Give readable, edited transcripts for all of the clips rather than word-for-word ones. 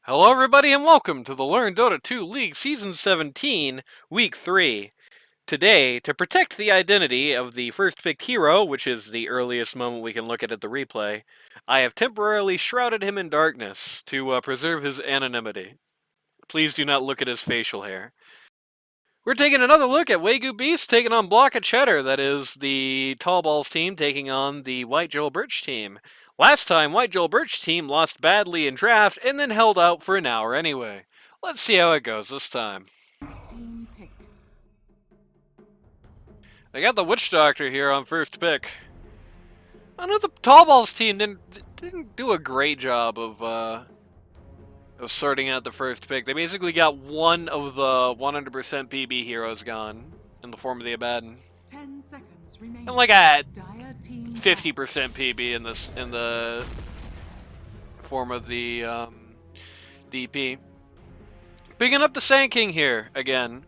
Hello everybody and welcome to the Learn Dota 2 League Season 17, Week 3. Today, to protect the identity of the first picked hero, which is the earliest moment we can look at the replay, I have temporarily shrouded him in darkness to preserve his anonymity. Please do not look at his facial hair. We're taking another look at Waygu Beast taking on Block of Cheddar, that is the Tallballz team taking on the White Joel Birch team. Last time, White Joel Birch team lost badly in draft and then held out for an hour anyway. Let's see how it goes this time. They got the Witch Doctor here on first pick. I know the Tallballz team didn't do a great job of sorting out the first pick. They basically got one of the 100% PB heroes gone in the form of the Abaddon. 10 seconds remaining. And like a 50% PB in the form of the DP. Picking up the Sand King here again.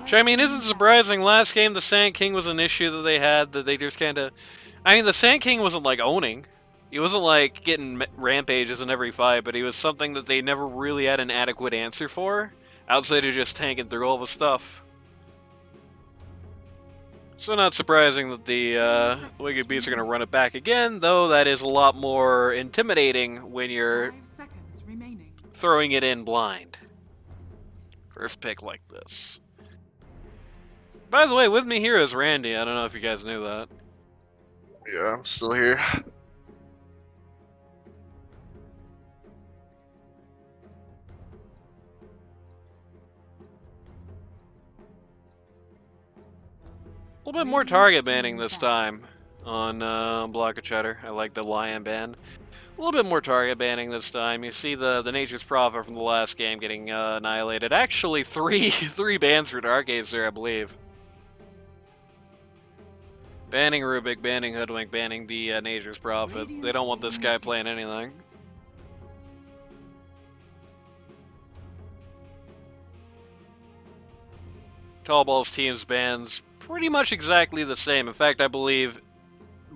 Which, I mean, isn't surprising. Last game, the Sand King was an issue that they had that they just kind of... I mean, the Sand King wasn't, like, owning. He wasn't, like, getting rampages in every fight, but he was something that they never really had an adequate answer for, outside of just tanking through all the stuff. So not surprising that the Waygu Beasts are going to run it back again, though that is a lot more intimidating when you're throwing it in blind. First pick like this. By the way, with me here is Randy. I don't know if you guys knew that. Yeah, I'm still here. A little bit more target banning this time on Block of Cheddar. I like the Lion ban. A little bit more target banning this time. You see the Nature's Prophet from the last game getting annihilated. Actually, three bans for Dark Acer, I believe. Banning Rubik, banning Hoodwink, banning the Nature's Prophet. They don't want this guy playing anything. Tallballz team's bans pretty much exactly the same. In fact, I believe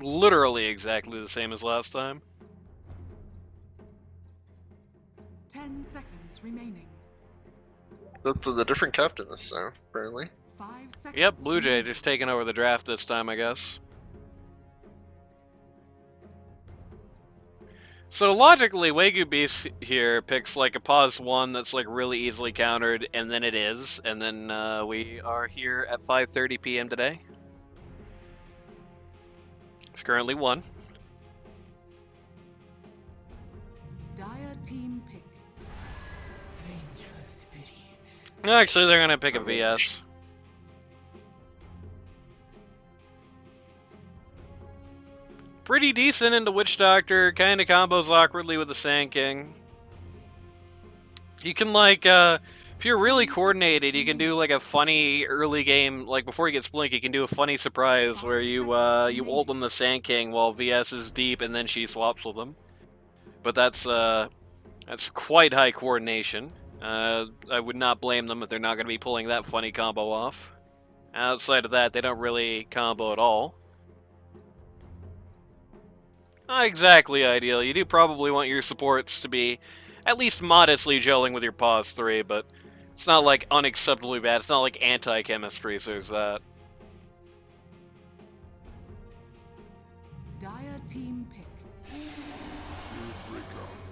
literally exactly the same as last time. 10 seconds remaining. That's with a different captain this time, apparently. 5 seconds. Yep, Blue Jay just taking over the draft this time, I guess. So logically, Waygu Beast here picks like a pause 1 that's like really easily countered, and then it is, and then we are here at 5:30 p.m. today. It's currently 1. Dire team pick. Actually, they're gonna pick a VS. Pretty decent into Witch Doctor, kind of combos awkwardly with the Sand King. You can like, if you're really coordinated, you can do like a funny early game, like before he gets Blink, you can do a funny surprise where you ult on the Sand King while VS is deep and then she swaps with him. But that's quite high coordination. I would not blame them if they're not going to be pulling that funny combo off. Outside of that, they don't really combo at all. Not exactly ideal. You do probably want your supports to be at least modestly gelling with your pause 3, but it's not like unacceptably bad. It's not like anti-chemistry, so there's that. Dire team pick.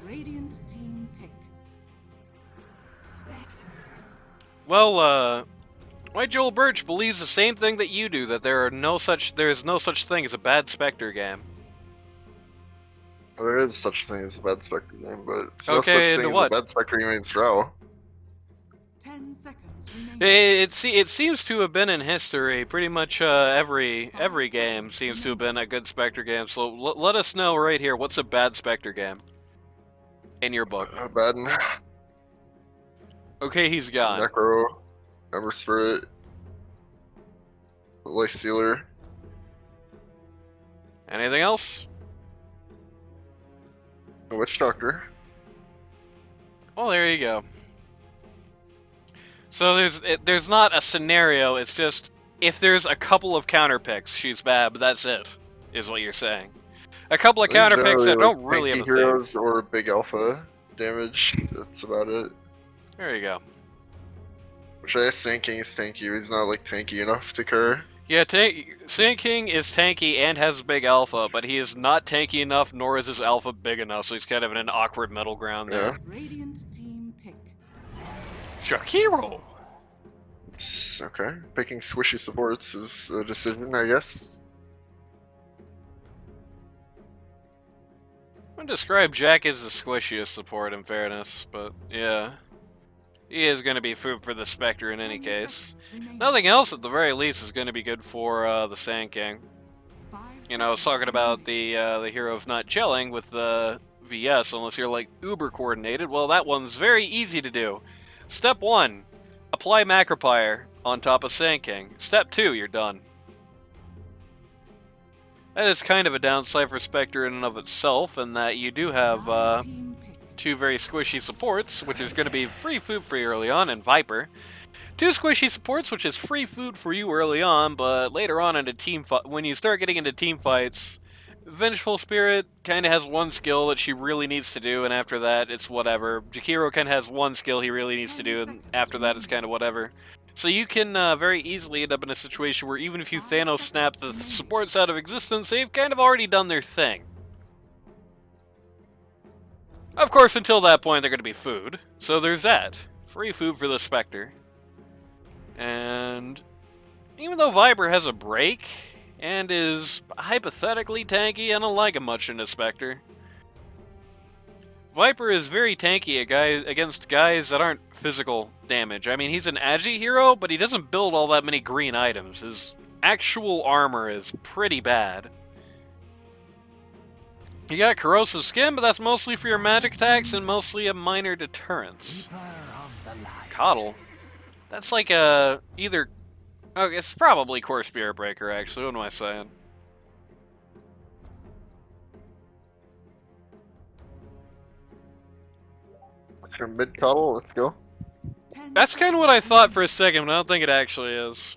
Radiant team pick. Well, White Joel Birch believes the same thing that you do, that there is no such thing as a bad Spectre game. Well, there is such a thing as a bad Spectre game, but it's no Okay, such thing as a bad Spectre game in Strow. 10 seconds remaining. It seems to have been in history. Pretty much every game seems to have been a good Spectre game. So let us know right here, what's a bad Spectre game in your book? Bad. Okay, he's gone. Necro, Ember Spirit, Life Sealer. Anything else? Witch Doctor. Well, there you go. So there's not a scenario, it's just if there's a couple of counter picks, she's bad, but that's it, is what you're saying. A couple of counter picks that don't really have a heroes or Big Alpha. damage. That's about it. There you go. Which I guess Sand King is tanky, but he's not like tanky enough to cur. Yeah, Sand King is tanky and has big alpha, but he is not tanky enough, nor is his alpha big enough, so he's kind of in an awkward middle ground there. Yeah. Radiant team pick. Jakiro! It's okay. Picking squishy supports is a decision, I guess. I would describe Jack as the squishiest support, in fairness, but yeah. He is going to be food for the Spectre in any 10 case. seconds remaining. Nothing else, at the very least, is going to be good for the Sand King. 5 You know, I was seconds talking about remaining. the hero of not gelling with the VS, unless you're like uber coordinated. Well, that one's very easy to do. Step 1, apply Macropire on top of Sand King. Step 2, you're done. That is kind of a downside for Spectre in and of itself, in that you do have Dire team pick. two very squishy supports, which is going to be free food for you early on, and Viper. Two squishy supports, which is free food for you early on, but later on in a team fight, when you start getting into team fights, Vengeful Spirit kind of has one skill that she really needs to do, and after that, it's whatever. Jakiro kind of has one skill he really needs to do, and after that, it's kind of whatever. So you can very easily end up in a situation where even if you Thanos snap the supports out of existence, they've kind of already done their thing. Of course, until that point, they're going to be food. So there's that. Free food for the Spectre. And even though Viper has a break and is hypothetically tanky, I don't like him much in a Spectre. Viper is very tanky against guys that aren't physical damage. I mean, he's an agi hero, but he doesn't build all that many green items. His actual armor is pretty bad. You got corrosive skin, but that's mostly for your magic attacks and mostly a minor deterrence. Coddle? That's like a either. Oh, it's probably Core Spirit Breaker, actually. What am I saying? Mid coddle, let's go. 10 That's kind of what I thought for a second, but I don't think it actually is.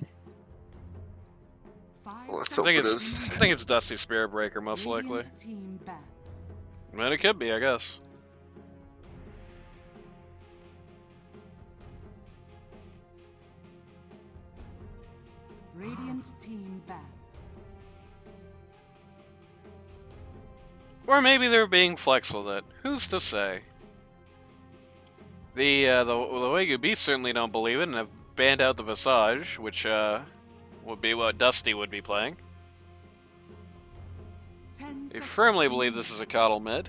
5 Let's I hope think it it's. is. I think it's Dusty Spirit Breaker, most likely. Radiant team ban. But it could be, I guess. Radiant team ban. Or maybe they're being flex with it. Who's to say? The Waygu Beasts certainly don't believe it and have banned out the Visage, which would be what Dusty would be playing. 10 They seconds firmly believe remaining. this is a Coddle mid,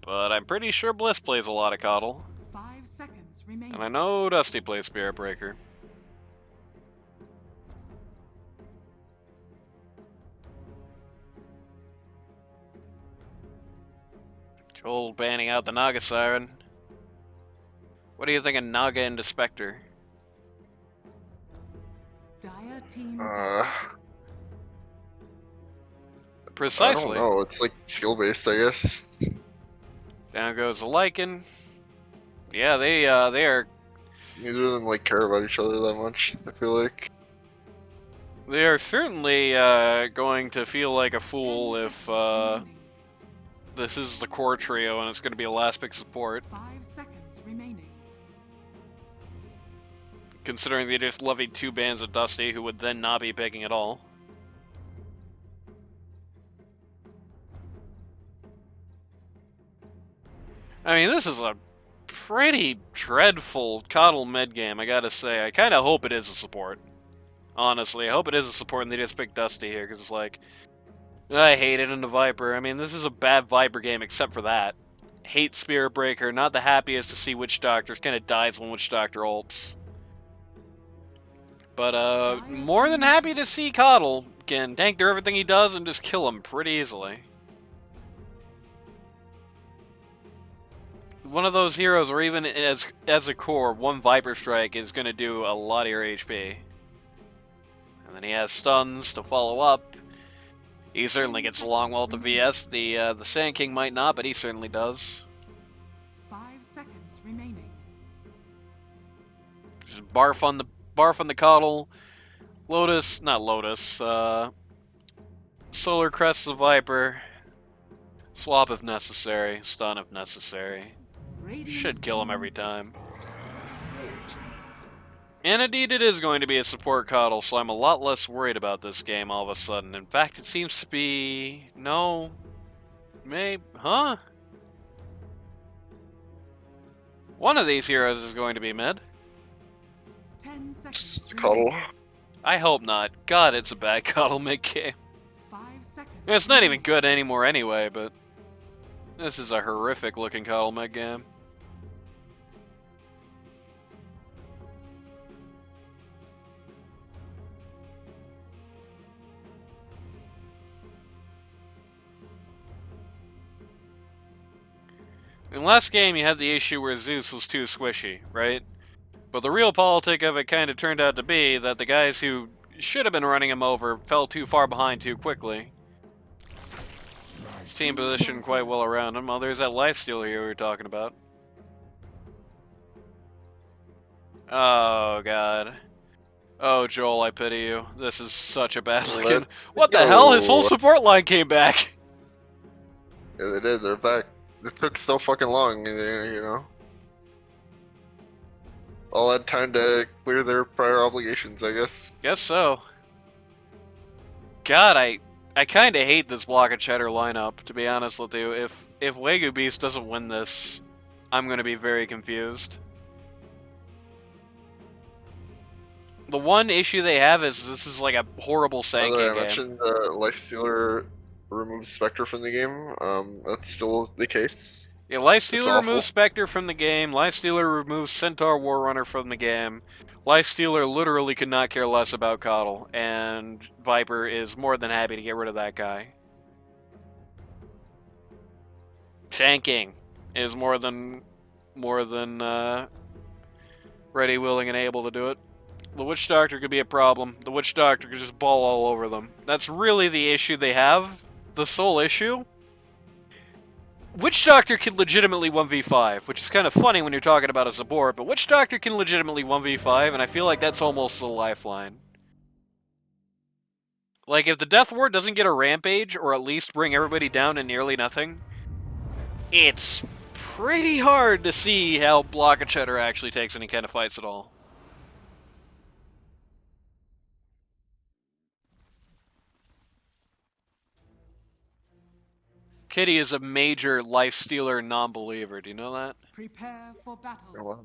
but I'm pretty sure Bliss plays a lot of Coddle, 5 seconds remaining. and I know Dusty plays Spirit Breaker. Joel banning out the Naga Siren. What do you think of Naga into Spectre? Dire team I Precisely. don't know. It's like skill based, I guess. Down goes the Lycan. Yeah, they are Neither of them like care about each other that much. I feel like. they are certainly going to feel like a fool 10 if seconds remaining. this is the core trio and it's going to be a last pick support. 5 seconds remaining. Considering they just levied two bans of Dusty, who would then not be picking at all. I mean, this is a pretty dreadful Coddle mid game, I gotta say. I kind of hope it is a support. Honestly, I hope it is a support and they just pick Dusty here, because it's like, I hate it in the Viper. I mean, this is a bad Viper game except for that. Hate Spirit Breaker, not the happiest to see Witch Doctor. Kind of dies when Witch Doctor ults. But, more than happy to see Coddle can tank through everything he does and just kill him pretty easily. One of those heroes, or even as a core, one Viper Strike is going to do a lot of your HP. And then he has stuns to follow up. He certainly gets along well with the VS. The Sand King might not, but he certainly does. 5 seconds remaining. Just barf on the Coddle. Lotus, not Lotus, Solar Crest the Viper. Swap if necessary, stun if necessary. Radiant Should kill him team every time. And indeed it is going to be a support coddle, so I'm a lot less worried about this game all of a sudden. In fact, it seems to be... No... Maybe... Huh? One of these heroes is going to be mid. 10 seconds Coddle. remaining. I hope not. God, it's a bad coddle mid-game. 5 seconds. It's not even remaining. good anymore anyway, but... This is a horrific looking coddle mid-game. In last game, you had the issue where Zeus was too squishy, right? But the real politic of it kind of turned out to be that the guys who should have been running him over fell too far behind too quickly. His team positioned quite well around him. Oh, there's that lifesteal here we were talking about. Oh, God. Oh, Joel, I pity you. This is such a bad looking... Let's What the go. hell? His whole support line came back! Yeah, they did. They're back. It took so fucking long, you know. All had time to clear their prior obligations, I guess. Guess so. God, I kind of hate this block of Cheddar lineup, to be honest with you. If Waygu Beast doesn't win this, I'm going to be very confused. The one issue they have is this is like a horrible By the way, I Sanking game. mentioned Lifestealer removes Spectre from the game. That's still the case. Yeah, It's Lifestealer awful. removes Spectre from the game. Lifestealer removes Centaur Warrunner from the game. Lifestealer literally could not care less about Coddle, and Viper is more than happy to get rid of that guy. Tanking is more than ready, willing, and able to do it. The Witch Doctor could be a problem. The Witch Doctor could just ball all over them. That's really the issue they have. The sole issue. Witch Doctor can legitimately 1v5, which is kind of funny when you're talking about a support, but Witch Doctor can legitimately 1v5, and I feel like that's almost a lifeline. Like, if the Death Ward doesn't get a rampage, or at least bring everybody down to nearly nothing, it's pretty hard to see how Block of Cheddar actually takes any kind of fights at all. Kitty is a major Lifestealer non-believer, do you know that? Prepare for battle. Oh, wow.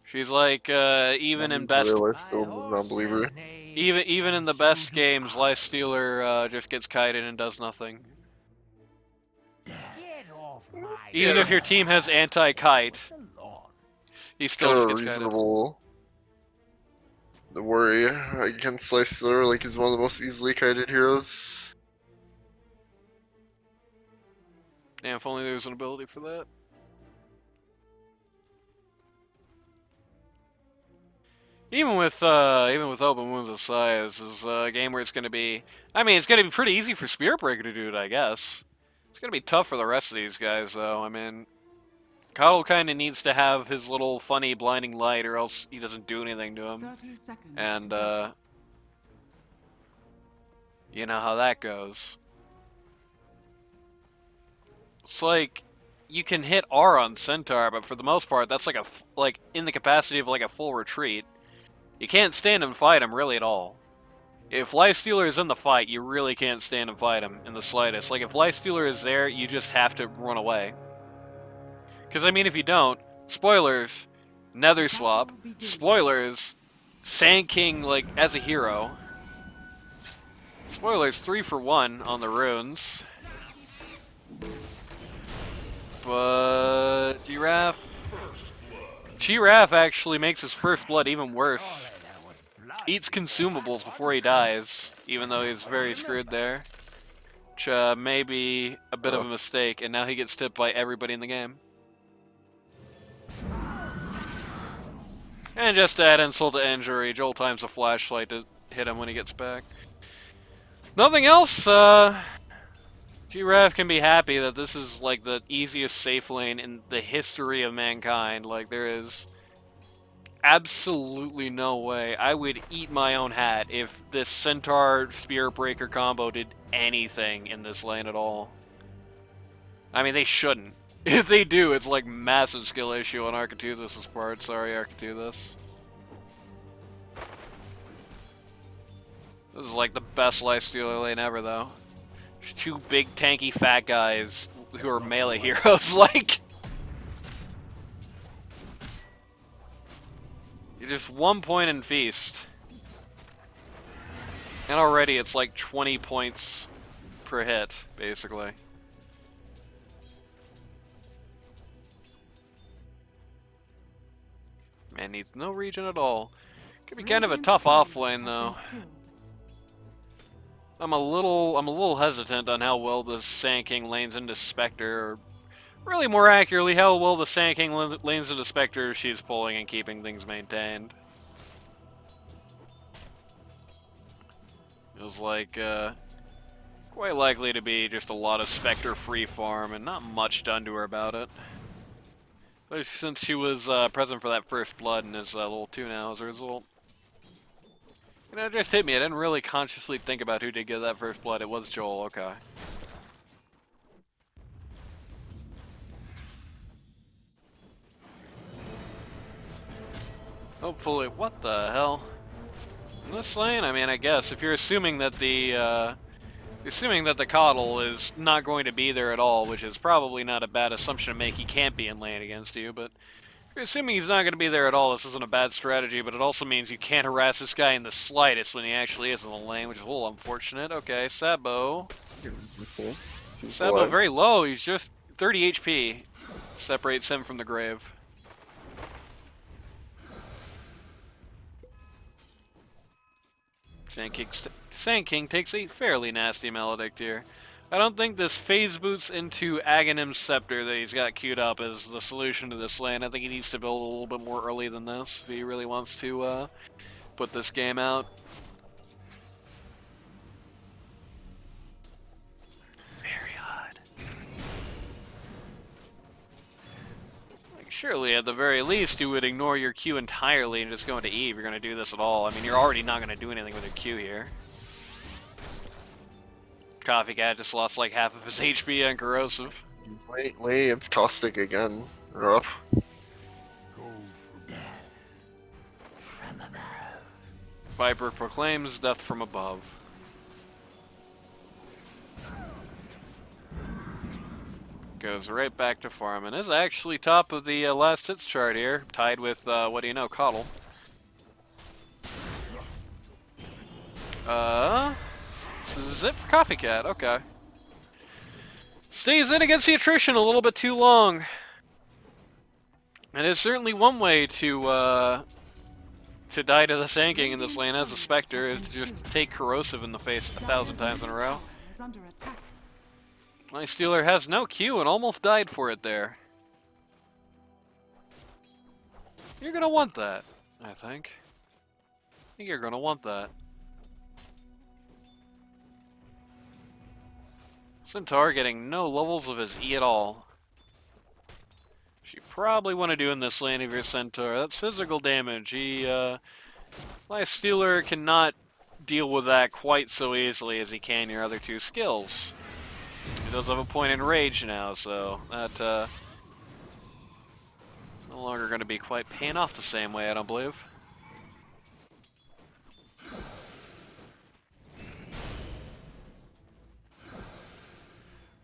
She's like, even in best... Still a non-believer. Even in the best games, Lifestealer just gets kited and does nothing. Even if your team has anti-kite, he still Kind just of gets kited. reasonable. The worry against Lifestealer, like he's one of the most easily kited heroes. Damn, if only there was an ability for that. Even with open wounds aside, this is a game where it's going to be... I mean, it's going to be pretty easy for Spiritbreaker to do it, I guess. It's going to be tough for the rest of these guys, though. I mean, Coddle kind of needs to have his little funny blinding light, or else he doesn't do anything to him. 30 seconds. And, to battle. you know how that goes. It's like, you can hit R on Centaur, but for the most part, that's like in the capacity of like a full retreat. You can't stand and fight him really at all. If Lifestealer is in the fight, you really can't stand and fight him in the slightest. Like, if Lifestealer is there, you just have to run away. Because, I mean, if you don't, spoilers, Nether Swap, spoilers, Sand King, like, as a hero. Spoilers, 3 for 1 on the runes. But Giraffe actually makes his first blood even worse. Eats consumables before he dies, even though he's very screwed there. Which may be a bit of a mistake, and now he gets tipped by everybody in the game. And just to add insult to injury, Joel times a flashlight to hit him when he gets back. Nothing else, Giraffe can be happy that this is like the easiest safe lane in the history of mankind. Like, there is absolutely no way I would eat my own hat if this Centaur Spirit Breaker combo did anything in this lane at all. I mean, they shouldn't. If they do, it's like massive skill issue on Architeuthus' part. Sorry, Architeuthus. This is like the best lifestealer lane ever, though. There's two big tanky fat guys who are melee heroes, like... You're just 1 point in Feast. And already it's like 20 points per hit, basically. Man needs no regen at all. Could be kind of a tough offlane, though. I'm a little hesitant on how well the Sand King lanes into Spectre, or really more accurately, how well the Sand King lanes into Spectre she's pulling and keeping things maintained. Feels like quite likely to be just a lot of Spectre free farm and not much done to her about it. But since she was present for that first blood in his little 2 now as a result. You know, it just hit me. I didn't really consciously think about who did get that first blood. It was Joel, okay. Hopefully, what the hell? In this lane, I mean, I guess, if you're assuming that the Coddle is not going to be there at all, which is probably not a bad assumption to make, he can't be in lane against you, but if you're assuming he's not going to be there at all, this isn't a bad strategy, but it also means you can't harass this guy in the slightest when he actually is in the lane, which is a little unfortunate. Okay, Sabo. Okay. Sabo very low, he's just 30 HP. Separates him from the grave. Sand King takes a fairly nasty Maledict here. I don't think this phase boots into Aghanim's Scepter that he's got queued up is the solution to this lane. I think he needs to build a little bit more early than this if he really wants to put this game out. Very odd. Like, surely, at the very least, you would ignore your Q entirely and just go into E if you're going to do this at all. I mean, you're already not going to do anything with your Q here. Coffee Cat just lost like half of his HP on Corrosive. Lately, it's caustic again. Rough. Viper proclaims death from above. Goes right back to farming. Is actually top of the last hits chart here, tied with, what do you know, Coddle. This is it for Coffee Cat, okay. Stays in against the attrition a little bit too long. And it's certainly one way to die to the Sand King in this lane as a Spectre, is to just take Corrosive in the face 1,000 times in a row. My Stealer has no Q and almost died for it there. You're gonna want that, I think. I think you're gonna want that. Centaur getting no levels of his E at all. Which you probably want to do in this lane of your Centaur. That's physical damage. My Stealer cannot deal with that quite so easily as he can your other two skills. He does have a point in rage now, so that no longer going to be quite paying off the same way, I don't believe.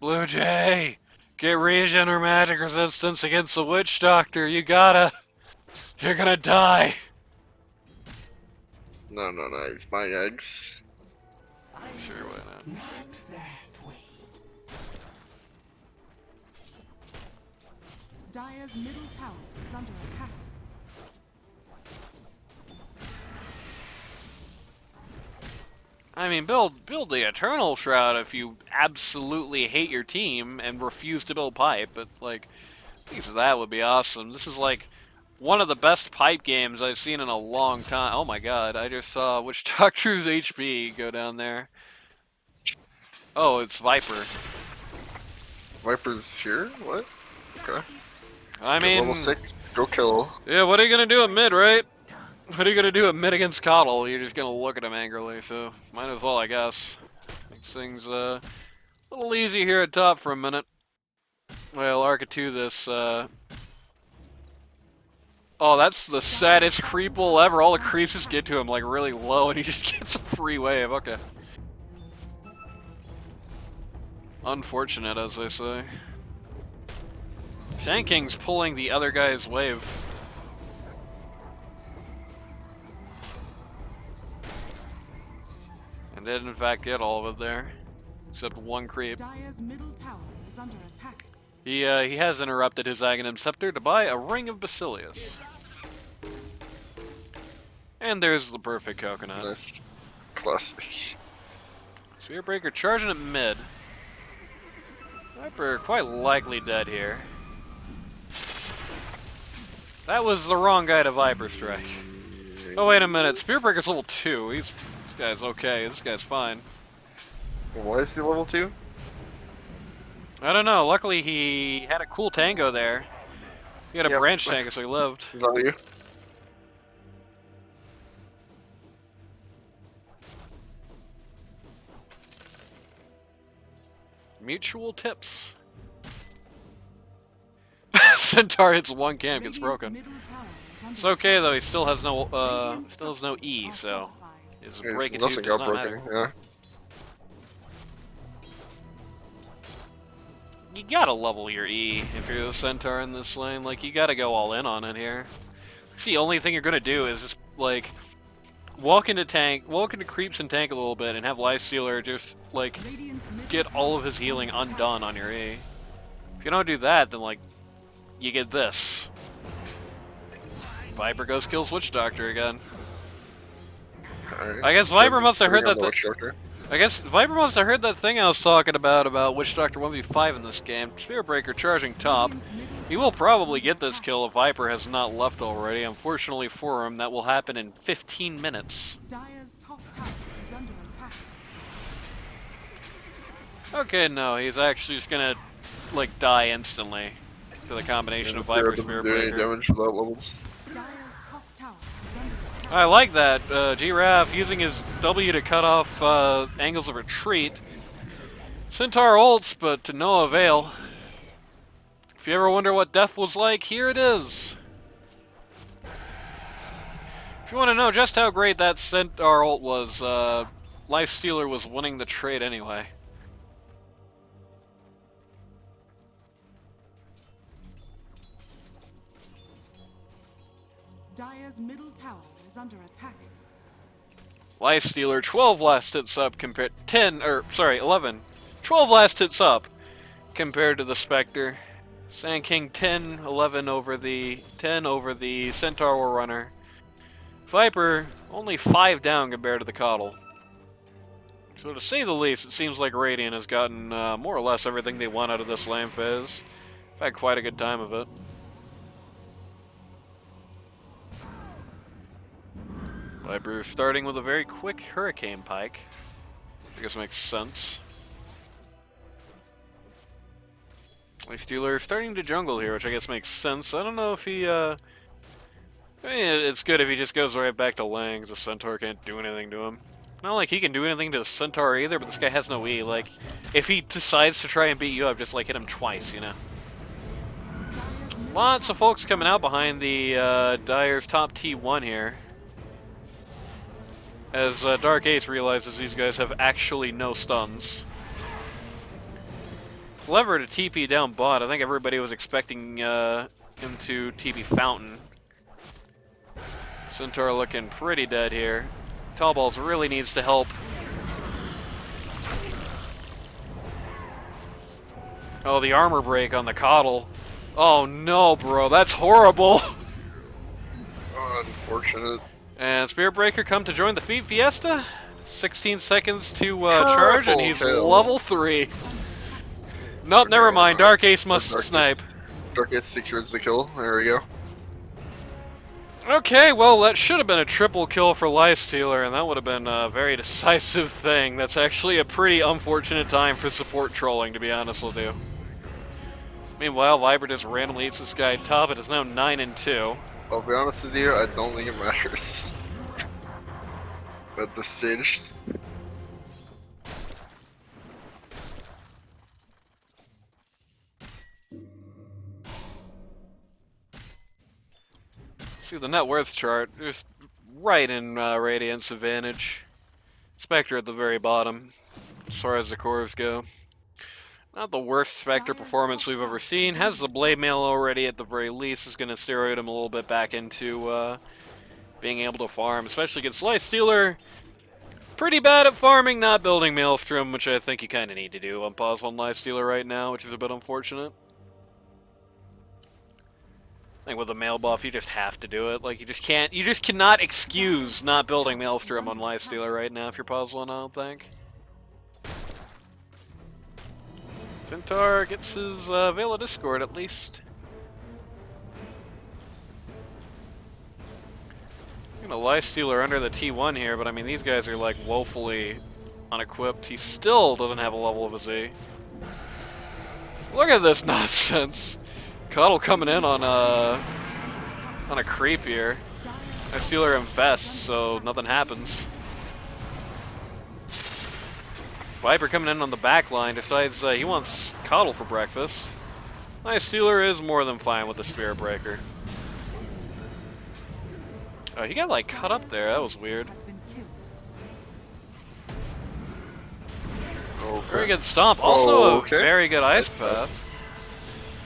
Blue Jay, get regen or magic resistance against the Witch Doctor. You're gonna die. No, it's my eggs. Sure, why not? Dire's middle tower is under attack. I mean, build the Eternal Shroud if you absolutely hate your team and refuse to build pipe, but, like, things of that would be awesome. This is, like, one of the best pipe games I've seen in a long time. Oh my god, I just saw Witch Doctor's HP go down there. Oh, it's Viper. Viper's here? What? Okay. I mean... Level 6, go kill. Yeah, what are you gonna do at mid, right? What are you gonna do at mid against Coddle? You're just gonna look at him angrily, so might as well, I guess. Makes things a little easy here at top for a minute. Well, Arca 2 this, Oh, that's the saddest creep will ever. All the creeps just get to him, like, really low, and he just gets a free wave. Okay. Unfortunate, as they say. Sand King's pulling the other guy's wave. And did, in fact, get all of it there. Except one creep. Dire's middle tower is under attack. He has interrupted his Aghanim Scepter to buy a Ring of Basilius. And there's the perfect coconut. Nice. Classic. Spearbreaker charging at mid. Viper quite likely dead here. That was the wrong guy to Viper strike. Oh, wait a minute. Spearbreaker's level 2. This guy's okay. This guy's fine. Why is he level 2? I don't know. Luckily, he had a cool tango there. He had a branch tango, so he lived. Value. Mutual tips. Centaur hits one camp, gets broken. It's okay though. He still has no E, so his breakage does not matter. Yeah. You gotta level your E if you're the Centaur in this lane. Like, you gotta go all in on it here. It's the only thing you're gonna do is just, like, walk into creeps and tank a little bit and have Lifestealer just, like, get all of his healing undone on your E. If you don't do that, then, like, you get this. Viper goes kills Witch Doctor again. Right. I guess Viper must have heard that thing I was talking about Witch Doctor 1v5 in this game. Spearbreaker charging top. He will probably get this kill if Viper has not left already. Unfortunately for him, that will happen in 15 minutes. Dire's top tower is under attack. Okay, no, he's actually just gonna, like, die instantly to the combination of Viper Spearbreaker. Damage without levels. Dire's top tower is under attack. I like that. Giraffe using his W to cut off angles of retreat. Centaur ults, but to no avail. If you ever wonder what death was like, here it is. If you want to know just how great that Centaur ult was, Lifestealer was winning the trade anyway. Dire's middle tower is under attack. Lifestealer 12 last hits up compared 11. 12 last hits up compared to the Spectre. Sand King 11 over the Centaur War Runner. Viper only 5 down compared to the Coddle. So to say the least, it seems like Radiant has gotten more or less everything they want out of this lane phase. I've had quite a good time of it. Viper starting with a very quick Hurricane Pike. I guess makes sense. Lifestealer starting to jungle here, which I guess makes sense. I don't know if he, I mean, it's good if he just goes right back to lane, because the Centaur can't do anything to him. Not like he can do anything to the Centaur either, but this guy has no E. Like, if he decides to try and beat you up, just, like, hit him twice, you know? Lots of folks coming out behind the Dire's top T1 here. As Dark Ace realizes these guys have actually no stuns. Clever to TP down bot. I think everybody was expecting him to TP Fountain. Centaur looking pretty dead here. Tallballz really needs to help. Oh, the armor break on the Coddle. Oh no, bro, that's horrible. Unfortunate. And Spearbreaker come to join the Feet Fiesta. 16 seconds to charge, and he's level 3. Nope, never mind. Dark Ace must snipe. Dark Ace secures the kill. There we go. Okay, well, that should have been a triple kill for Lifestealer, and that would have been a very decisive thing. That's actually a pretty unfortunate time for support trolling, to be honest with you. Meanwhile, Viper just randomly eats this guy top. It is now 9-2. I'll be honest with you, I don't think it matters. At this stage. See the net worth chart, just right in Radiant's advantage. Spectre at the very bottom, as far as the cores go. Not the worst Spectre performance we've ever seen. Has the Blade Mail already at the very least. Is going to steroid him a little bit back into being able to farm, especially against Lifestealer. Pretty bad at farming, not building Maelstrom, which I think you kind of need to do on pause on Lifestealer right now, which is a bit unfortunate. I think with the mail buff, you just have to do it. Like, you just cannot excuse not building Maelstrom on Lifestealer right now if you're puzzling, I don't think. Centaur gets his Veil of Discord, at least. I'm gonna Lifestealer under the T1 here, but I mean, these guys are, like, woefully unequipped. He still doesn't have a level of a Z. Look at this nonsense. Cuddle coming in on a creep here. Lifestealer invests, so nothing happens. Viper coming in on the back line decides he wants Coddle for breakfast. Lifestealer is more than fine with the Spirit Breaker. Oh, he got like cut up there. That was weird. Okay. Very good stomp. Also Okay. a very good ice path.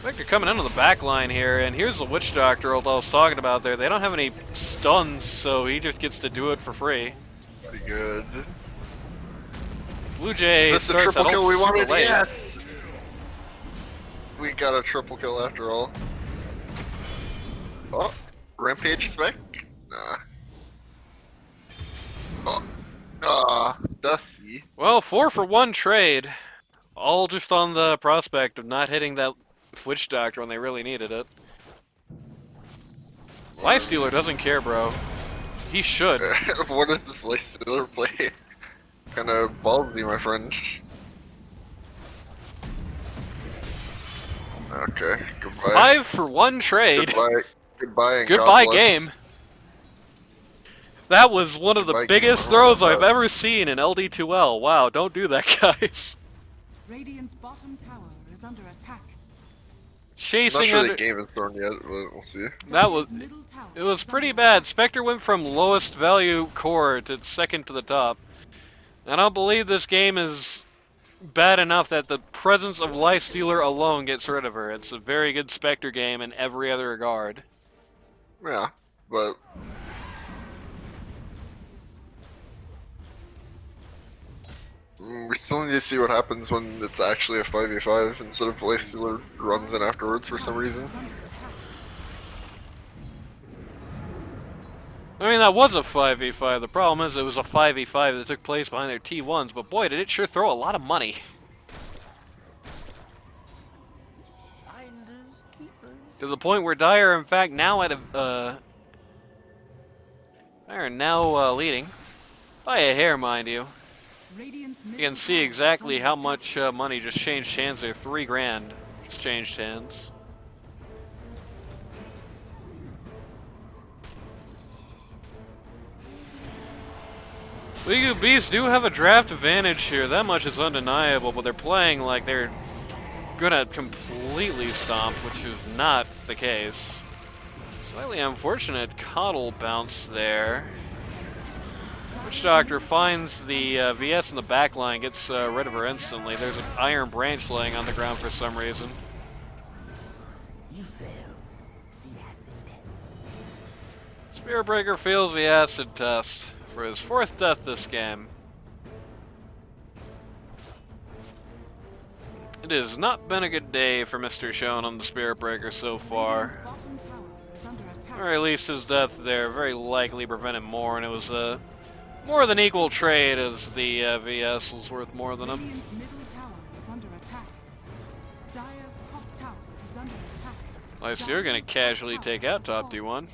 Victor coming in on the back line here, and here's the Witch Doctor ult I was talking about there. They don't have any stuns, so he just gets to do it for free. Pretty good. Blue Jay Is this the starts triple that kill ult we super wanted? late. Yes! We got a triple kill after all. Oh, Rampage spec? Nah. Oh. Ah, Dusty. Well, 4-for-1 trade. All just on the prospect of not hitting that Witch Doctor when they really needed it. Lifestealer doesn't care, bro. He should. What does this Lifestealer play? Kinda ballsy, my friend. Okay, goodbye. 5-for-1 trade. Goodbye. Goodbye and Goodbye God bless. game. That was one of the Goodbye, biggest game. throws I've ever seen in LD2L. Wow, don't do that, guys. Radiant's bottom tower is under attack. I'm not Chasing sure under... the game is thrown yet, but we'll see. That was... Dire's middle tower It was is pretty under bad. Spectre went from lowest value core to second to the top. I don't believe this game is bad enough that the presence of Lifestealer alone gets rid of her. It's a very good Spectre game in every other regard. Yeah, but we still need to see what happens when it's actually a 5v5 instead of Lifestealer runs in afterwards for some reason. is under attack. I mean, that was a 5v5. The problem is it was a 5v5 that took place behind their T1s, but boy, did it sure throw a lot of money. To the point where Dire, in fact, now at a, Dire now leading by a hair, mind you. Radiant's You middle can see tower is exactly under how attack. much money just changed hands there. 3 grand just changed hands. Waygu Beasts do have a draft advantage here. That much is undeniable, but they're playing like they're gonna completely stomp, which is not the case. Slightly unfortunate Coddle bounce there. Witch Doctor finds the VS in the back line, gets rid of her instantly. There's an Iron Branch laying on the ground for some reason. Spirit Breaker fails the acid test for his 4th death this game. It has not been a good day for Mr. Shown on the Spirit Breaker so far. Radiant's bottom tower is under attack. Or at least his death there very likely prevented more, and it was a more than equal trade as the VS was worth more than him. Radiant's middle tower is under attack. Dire's top tower is under attack. Lifestealer gonna casually take out top D1.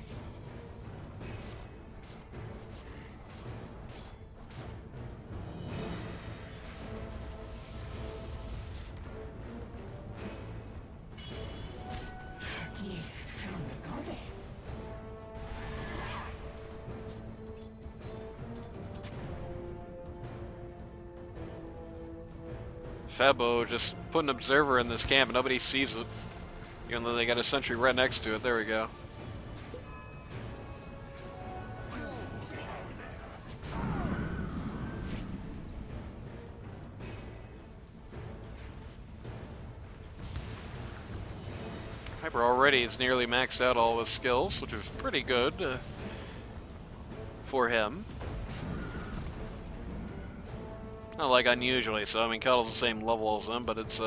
Fabo just put an observer in this camp and nobody sees it. Even though they got a sentry right next to it. There we go. Viper already is nearly maxed out all of his skills, which is pretty good for him. Not like unusually so. I mean, Cuddle's the same level as him, but it's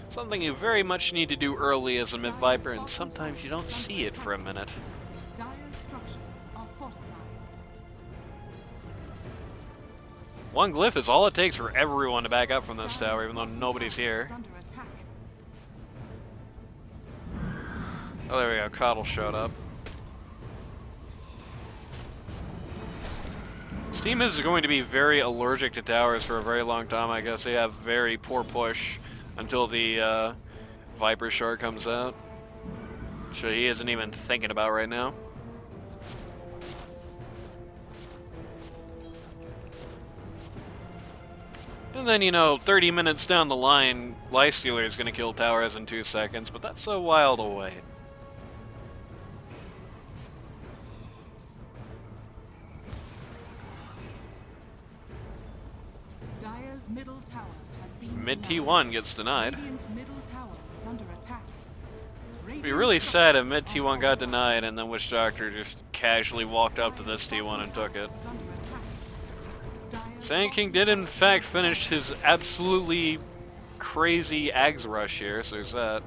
something you very much need to do early as a mid-Viper, and sometimes you don't see it for a minute. Dire's structures are fortified. One glyph is all it takes for everyone to back up from this tower, even though nobody's here. Is under attack. Oh, there we go. Coddle showed up. This team is going to be very allergic to towers for a very long time, I guess. They have very poor push until the Viper Shard comes out. Which he isn't even thinking about right now. And then, you know, 30 minutes down the line, Lifestealer is going to kill towers in 2 seconds, but that's a while to wait. Dire's middle tower has been Mid denied. T1 gets denied. Radiant's middle tower is under attack. It'd be really sad if mid T1 got denied and then Witch Doctor just casually walked up to this T1 and took it. Sand King did in fact finish his absolutely crazy Ags rush here, so there's that.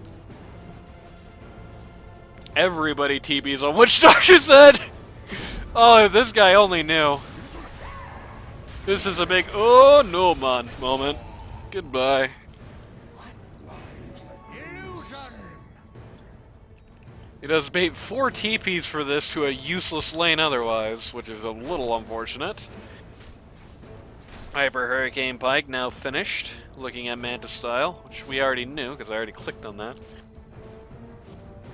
Everybody TBs on Witch Doctor's head! Oh, if this guy only knew. This is a big oh no man moment. Goodbye. He does bait 4 TPs for this to a useless lane otherwise, which is a little unfortunate. Hyper Hurricane Pike now finished, looking at Manta style, which we already knew because I already clicked on that.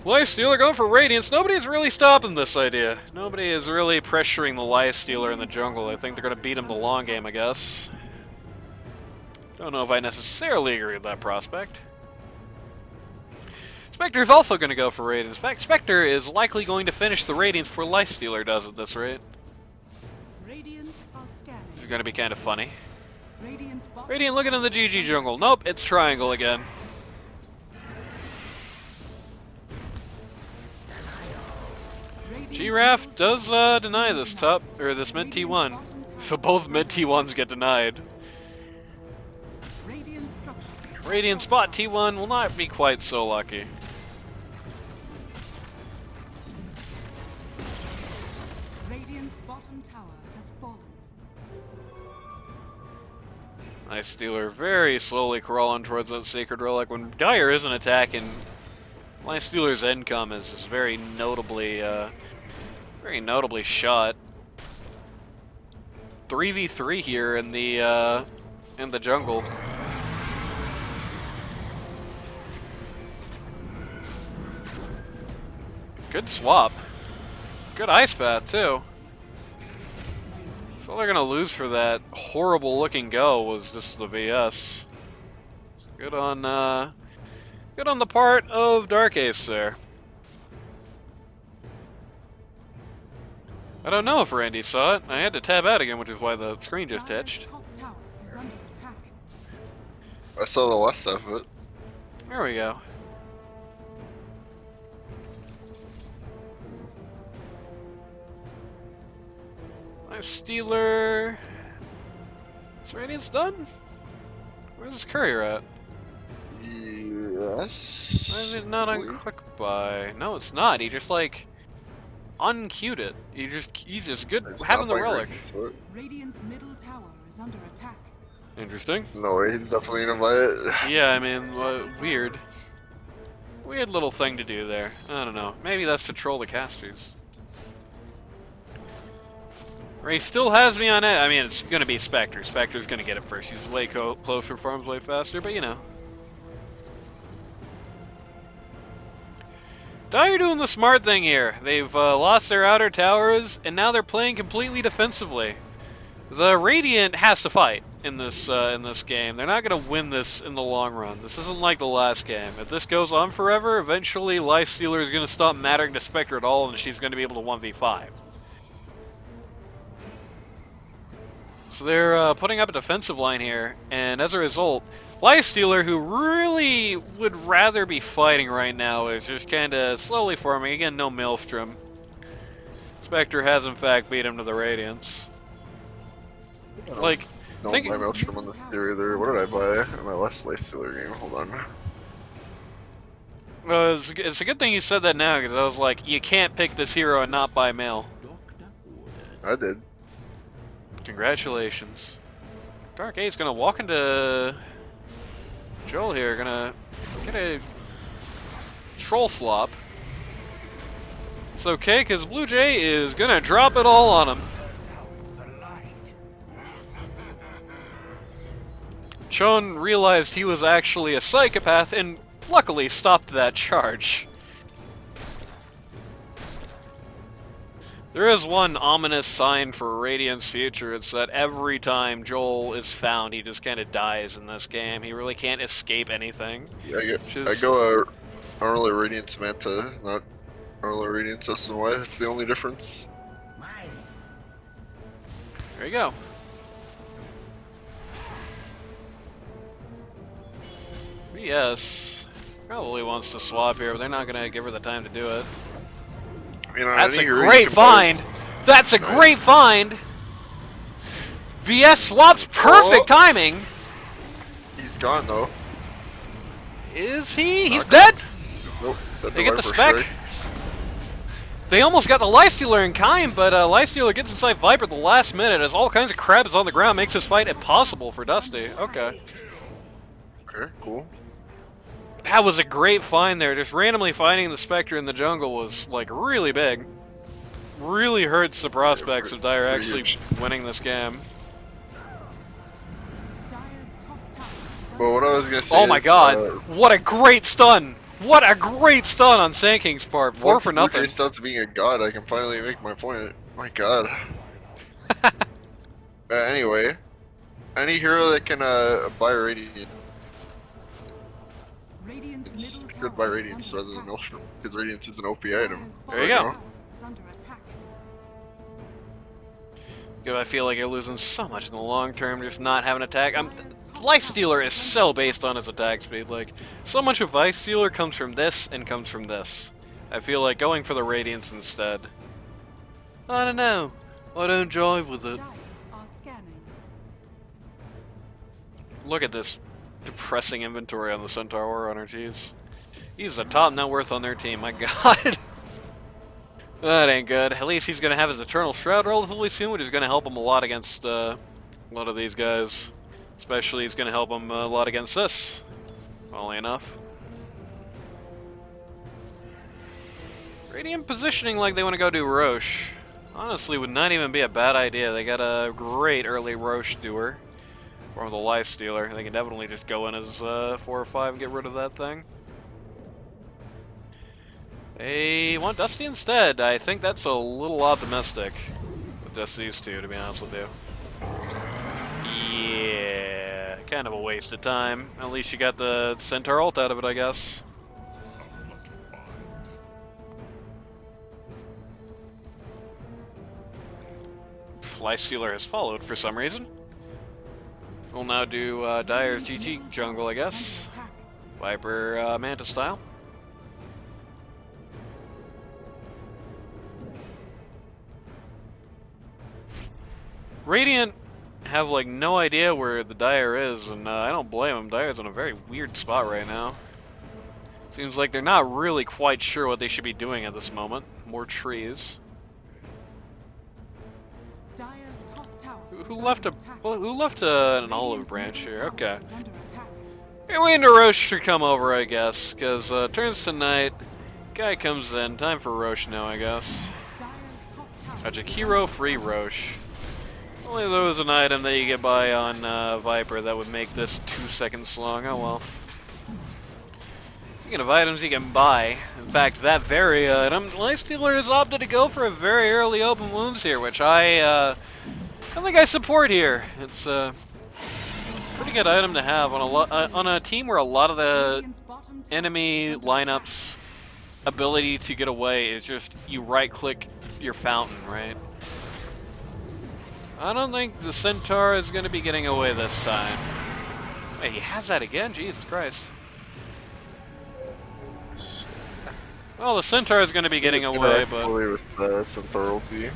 Lifestealer going for Radiance. Nobody's really stopping this idea. Nobody is really pressuring the Lifestealer in the jungle. I think they're going to beat him the long game, I guess. Don't know if I necessarily agree with that prospect. Spectre's also going to go for Radiance. In fact, Spectre is likely going to finish the Radiance before Lifestealer does at this rate. Radiant are scanning. It's going to be kind of funny. Radiant's bottom Radiant looking in the GG jungle. Nope, it's triangle again. Giraffe does deny this top, or this mid T1. So both mid T1s get denied. Radiant spot T1 will not be quite so lucky. Radiant's bottom tower has fallen. Lifestealer very slowly crawling towards that Sacred Relic. When Dire isn't attacking, Lifestealer's income is very notably shot. 3v3 here in the jungle. Good swap. Good ice path too. So all they're gonna lose for that horrible looking go was just the VS. Good on the part of Dark Ace there. I don't know if Randy saw it. I had to tab out again, which is why the screen just hitched. Top tower is under attack. I saw the last half of it. There we go. Lifestealer. Is Radiance done? Where's his courier at? Yes. Why is it not on quick buy? No, it's not. He just like unqueued it. He's just good It's having the not like relic. Radiant's middle tower is under attack. Interesting. No way, he's definitely gonna buy it. Yeah, I mean, weird. Weird little thing to do there. I don't know. Maybe that's to troll the casters. Ray still has me on it. I mean, it's gonna be Spectre. Spectre's gonna get it first. She's way closer, farms way faster, but you know. Dire doing the smart thing here. They've lost their outer towers, and now they're playing completely defensively. The Radiant has to fight in this game. They're not going to win this in the long run. This isn't like the last game. If this goes on forever, eventually Lifestealer is going to stop mattering to Spectre at all, and she's going to be able to 1v5. So they're putting up a defensive line here, and as a result, Lifestealer, who really would rather be fighting right now, is just kind of slowly forming. Again, no Maelstrom. Spectre has in fact beat him to the Radiance. Like, No, think my Maelstrom on the theory there. What did I buy in my last Lifestealer game? Hold on. it's a good thing you said that now, because I was like, you can't pick this hero and not buy Mail. I did. Congratulations. Dark Eight's gonna walk into Joel here, gonna get a troll flop. It's okay, because Blue Jay is gonna drop it all on him. Chon realized he was actually a psychopath and luckily stopped that charge. There is one ominous sign for Radiant's future. It's that every time Joel is found, he just kind of dies in this game. He really can't escape anything. Yeah, I go Arlo Radiance Manta, not Arlo Radiance SNY. That's the only difference. There you go. BS probably wants to swap here, but they're not going to give her the time to do it. You know, That's a great find! That's a great find! VS swapped perfect timing! He's gone though. Is he? He's dead? Nope. They get the spec. They almost got the Lifestealer in kind, but Lifestealer gets inside Viper at the last minute as all kinds of crap is on the ground, makes this fight impossible for Dusty. Okay. Okay, cool. That was a great find there. Just randomly finding the Spectre in the jungle was, like, really big. Really hurts the prospects of Dire actually winning this game. Well, what I was gonna say Oh my god, what a great stun! What a great stun on Sand King's part. 4 for nothing. Once starts being a god, I can finally make my point. My god. Anyway, any hero that can buy Radiant. It's good by Radiance rather than Maelstrom, because Radiance is an OP item. There you go. Good, I feel like you're losing so much in the long term just not having attack. Lifestealer is so based on his attack speed. Like, so much of Lifestealer comes from this and comes from this. I feel like going for the Radiance instead. I don't know. I don't jive with it. Look at this depressing inventory on the Centaur War Runner, jeez. He's a top net worth on their team, my god. That ain't good. At least he's going to have his Eternal Shroud relatively soon, which is going to help him a lot against a lot of these guys. Especially he's going to help him a lot against this, funnily enough. Radiant positioning like they want to go do Roche. Honestly, would not even be a bad idea. They got a great early Roche doer. Or the Lifestealer. They can definitely just go in as 4 or 5 and get rid of that thing. They want Dusty instead. I think that's a little optimistic with just these two, to be honest with you. Yeah, kind of a waste of time. At least you got the Centaur ult out of it, I guess. Lifestealer has followed for some reason. We'll now do Dire's GG jungle, I guess. Viper Manta style. Radiant have like no idea where the Dire is, and I don't blame them. Dire's in a very weird spot right now. Seems like they're not really quite sure what they should be doing at this moment. More trees. Who left an olive branch here? Okay. We're waiting to Roche to come over, I guess, because turns tonight. Guy comes in. Time for Roche now, I guess. Magic hero free Roche. Only there was an item that you get by on Viper that would make this 2 seconds long. Oh well. Speaking of items you can buy, in fact, that very item, Lifestealer has opted to go for a very early open wounds here, which I think I support here. It's a pretty good item to have on a team where a lot of the enemy lineups' ability to get away is just you right-click your fountain, right? I don't think the Centaur is going to be getting away this time. Wait, he has that again? Jesus Christ. Well, the Centaur is going to be getting away, but... with Centaur ulti.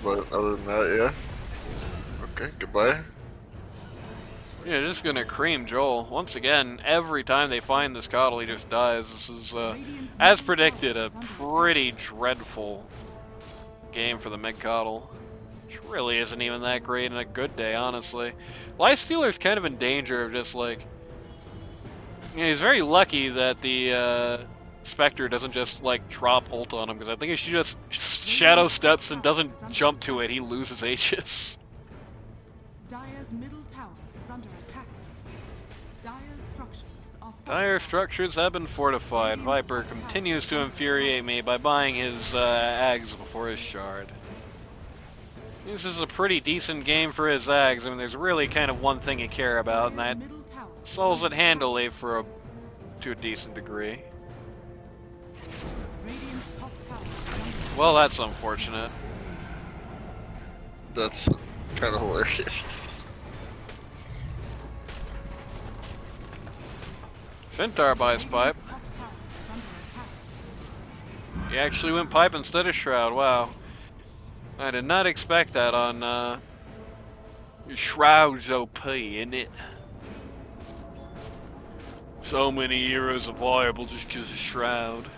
But other than that, yeah. Okay, goodbye. Yeah, just going to cream Joel. Once again, every time they find this Coddle, he just dies. This is, as predicted, a pretty dreadful game for the mid Coddle. Which really isn't even that great in a good day, honestly. Lifestealer's kind of in danger of just, like... You know, he's very lucky that the, Spectre doesn't just, like, drop ult on him, because I think if she just shadow steps and doesn't jump to it, he loses H's. Dire's middle tower is under attack. Dire's structures are Dire structures have been fortified. Viper continues to infuriate me by buying his Ags before his Shard. This is a pretty decent game for his Ags. I mean, there's really kind of one thing you care about, and that solves it handily to a decent degree. Radiant's top tower is under Well, that's unfortunate. That's kind of hilarious. Centaur buys pipe. Radiant's top tower is under attack. He actually went pipe instead of Shroud. Wow. I did not expect that on Shroud's OP, innit? So many heroes are viable just because of Shroud.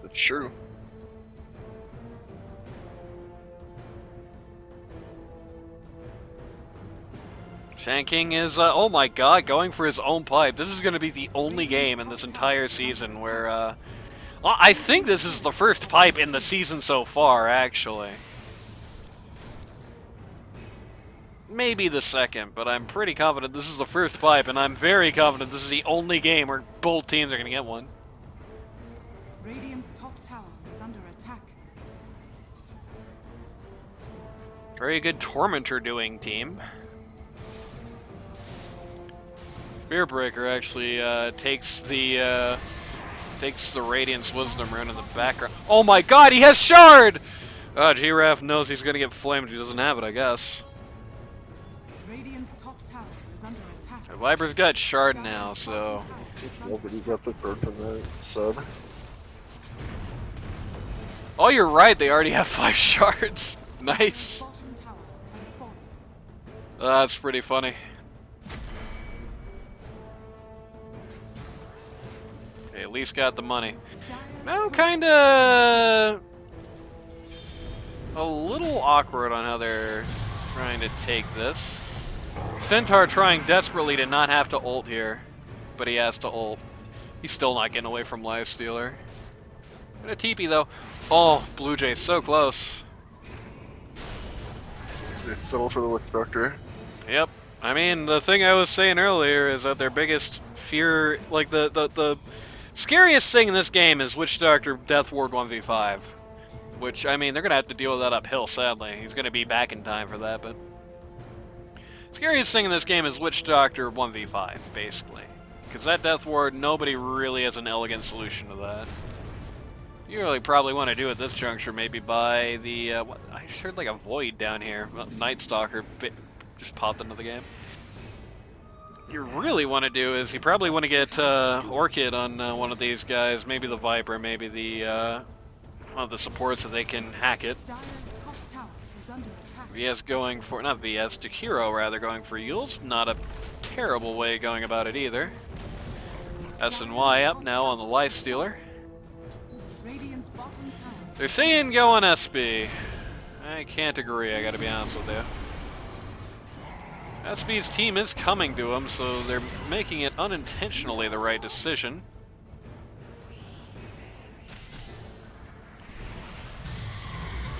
It's true. Shanking is, oh my god, going for his own pipe. This is going to be the only game in this entire season where, well, I think this is the first pipe in the season so far, actually. Maybe the second, but I'm pretty confident this is the first pipe, and I'm very confident this is the only game where both teams are going to get one. Radiant's top tower is under attack. Very good Tormentor doing, team. Spearbreaker actually takes the Radiance Wisdom Rune in the background. Oh my god, he has Shard! Giraffe knows he's gonna get flamed. He doesn't have it, I guess. Radiant's top tower is under attack. Viper's got Shard now, so... Nobody got the bird from that sub. Oh, you're right, they already have 5 shards. Nice. Bottom tower has fallen. That's pretty funny. Okay, at least got the money. Now I'm kinda... a little awkward on how they're trying to take this. Centaur trying desperately to not have to ult here, but he has to ult. He's still not getting away from Lifestealer. Gonna TP though. Oh, Blue Jay's so close. They settle for the Witch Doctor. Yep. I mean, the thing I was saying earlier is that their biggest fear, like the scariest thing in this game is Witch Doctor Death Ward 1v5. Which, I mean, they're gonna have to deal with that uphill, sadly. He's gonna be back in time for that, but... Scariest thing in this game is Witch Doctor 1v5, basically. Because that Death Ward, nobody really has an elegant solution to that. You really probably want to do at this juncture, maybe buy the, I just heard like a Void down here. Night Stalker just popped into the game. What you really want to do is you probably want to get Orchid on one of these guys, maybe the Viper, maybe the one of the supports so they can hack it. Dire's top tower is under attack. VS going for, not VS, Jakiro rather, going for Yules. Not a terrible way going about it either. S&Y up now on the Lifestealer. Radiant's bottom tower. They're saying go on SB. I can't agree, I gotta be honest with you. SB's team is coming to him, so they're making it unintentionally the right decision.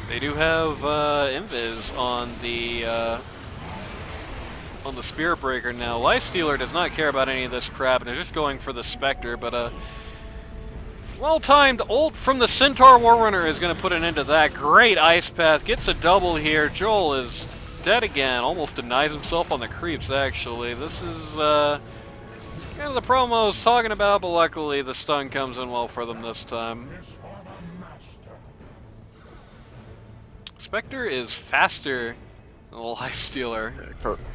They do have Invis on the Spearbreaker now. Lifestealer does not care about any of this crap, and they're just going for the Spectre, but well-timed ult from the Centaur Warrunner is going to put an end to that. Great Ice Path, gets a double here. Joel is dead again, almost denies himself on the creeps, actually. This is kind of the promo I was talking about, but luckily the stun comes in well for them this time. Spectre is faster The Life Stealer.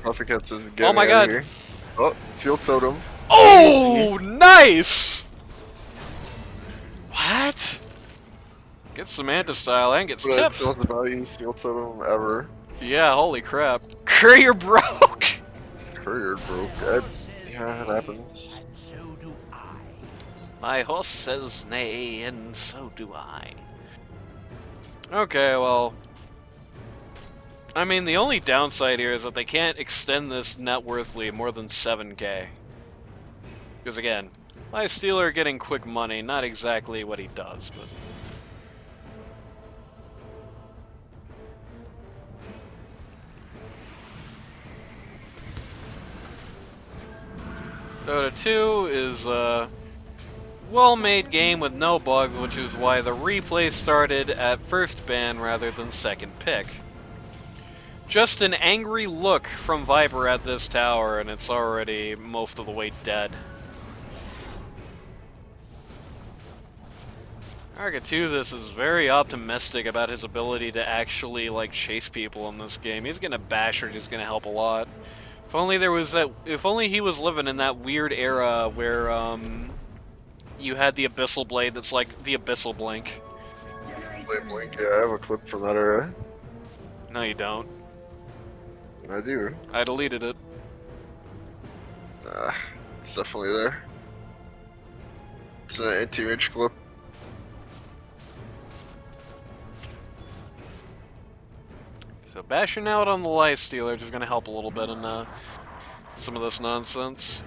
Copycat says, Oh my god! Here. Oh, sealed totem. Oh, nice! What? Gets Samantha style and gets But tipped. it's the most value sealed totem ever. Yeah, holy crap. Courier broke! Courier broke. Yeah, it happens. My horse says nay, and so do I. Okay, well... I mean, the only downside here is that they can't extend this net worthly more than 7k. Because again, Life Stealer getting quick money, not exactly what he does, but... Dota 2 is a well-made game with no bugs, which is why the replay started at first ban rather than second pick. Just an angry look from Viper at this tower, and it's already most of the way dead. Target 2, this is very optimistic about his ability to actually, like, chase people in this game. He's gonna Basher, he's gonna help a lot. If only there was that. If only he was living in that weird era where you had the Abyssal Blade that's like the Abyssal Blink. Blink, yeah, I have a clip from that era. No, you don't. I do. I deleted it. It's definitely there. It's an anti-image clip. So bashing out on the Life Stealer is going to help a little bit in some of this nonsense.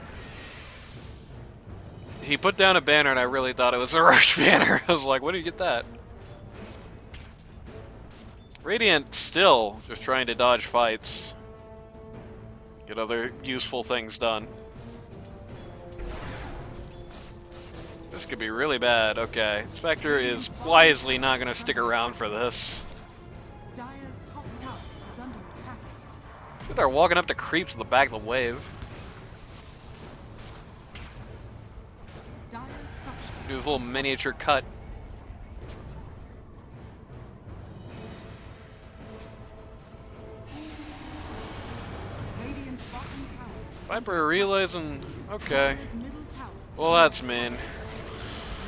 He put down a banner and I really thought it was a Rush banner. I was like, where did you get that? Radiant still just trying to dodge fights. Get other useful things done. This could be really bad. Okay, Spectre is wisely not going to stick around for this. Dire's top tower is under attack. They're walking up to creeps in the back of the wave. Dire's structures Do this little miniature cut. Radiant's bottom tower is Viper realizing, okay, Dire's middle tower. well that's mean.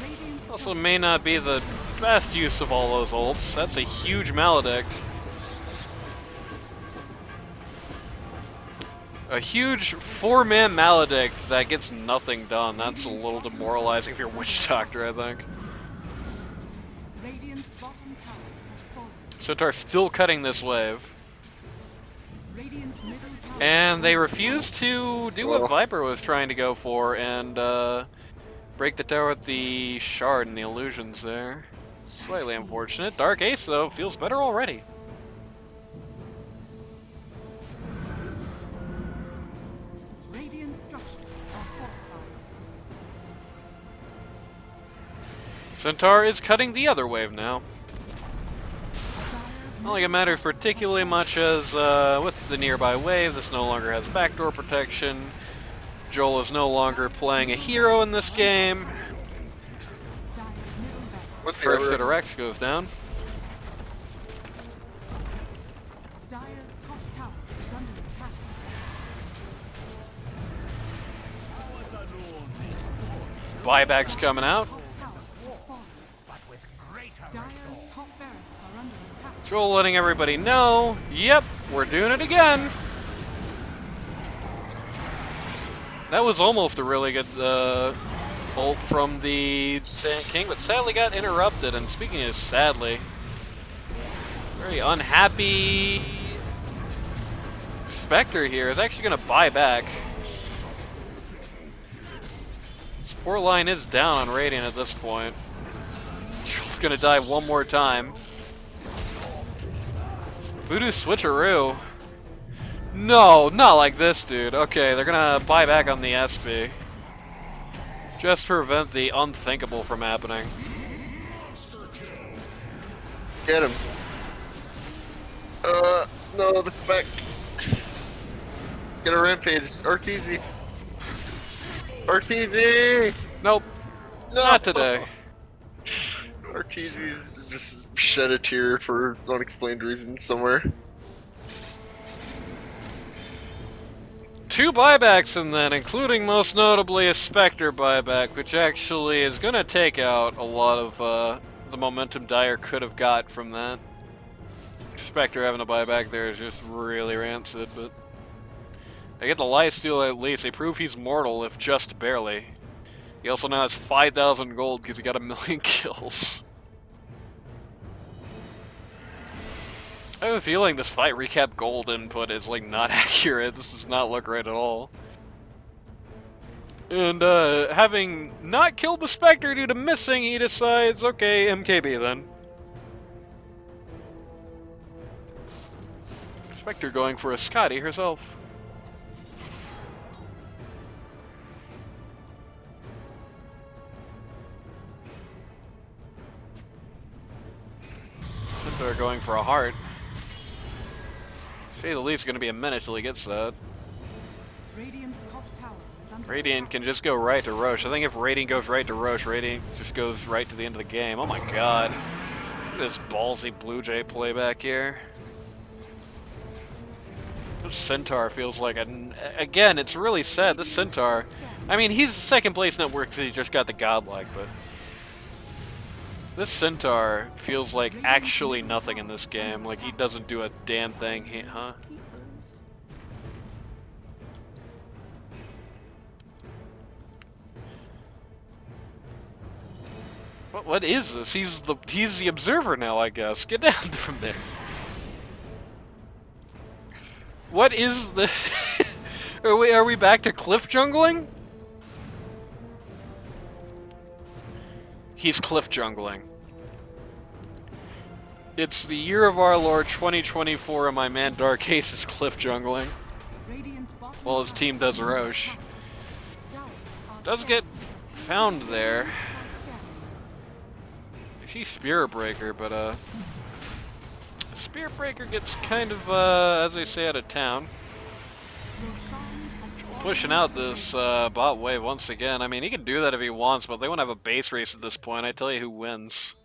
Radiant's Also may not be the best use of all those ults. That's a huge maledict. A huge 4-man maledict that gets nothing done. That's a little demoralizing if you're Witch Doctor, I think. Radiant's bottom tower has fallen. Centaur's still cutting this wave. Radiant's middle tower And is they under refuse to do what Viper was trying to go for and break the tower with the shard and the illusions there. Slightly unfortunate. Dark Ace, though, feels better already. Radiant structures are fortified. Centaur is cutting the other wave now. Dire's I don't think it matters particularly much as with the nearby wave, this no longer has backdoor protection. Joel is no longer playing a hero in this game. Dire's middle barracks. What's the First other? hit of Rex goes down. Dire's top tower is under attack. Buyback's coming out. Top tower has fallen. Dire's top barracks are under attack. Joel letting everybody know, yep, we're doing it again. That was almost a really good ult from the Sand King, but sadly got interrupted. And speaking of sadly, very unhappy Spectre here is actually going to buy back. Support line is down on Radiant at this point. Joel's going to die one more time. Voodoo switcheroo. No, not like this, dude. Okay, they're gonna buy back on the SB. Just to prevent the unthinkable from happening. Get him. No, the spec. Get a rampage. Arteezy. Arteezy! Nope, No! not today. Arteezy just shed a tear for unexplained reasons somewhere. 2 buybacks and then, including most notably a Spectre buyback, which actually is going to take out a lot of the momentum Dire could have got from that. Spectre having a buyback there is just really rancid, but I get the lifesteal at least. They prove he's mortal, if just barely. He also now has 5,000 gold because he got 1,000,000 kills. I have a feeling this fight recap gold input is like not accurate. This does not look right at all. And having not killed the Spectre due to missing, he decides, okay, MKB then. Spectre going for a Scotty herself. They're going for a heart. Say the least, going to be a minute till he gets that. Radiant's top tower is under Radiant attack. can just go right to Roche. I think if Radiant goes right to Roche, Radiant just goes right to the end of the game. Oh my god. Look at this ballsy Blue Jay playback here. This Centaur feels like again, it's really sad. This Centaur, I mean, he's second place network because he just got the godlike, but this Centaur feels like actually nothing in this game. Like, he doesn't do a damn thing, huh? What is this? He's the observer now, I guess. Get down from there. What is the... Are we back to cliff jungling? He's cliff jungling. It's the year of our Lord 2024 and my man Dark Ace is cliff jungling. Radiant's bottom While his tower team does is under Roche. attack. Dire are Does scanning. get found there. Are scanning. I see Spirit Breaker, but Spirit Breaker gets kind of, as they say, out of town. Roshan has fallen Pushing out into the this raid. bot wave once again. I mean, he can do that if he wants, but they won't have a base race at this point. I tell you who wins.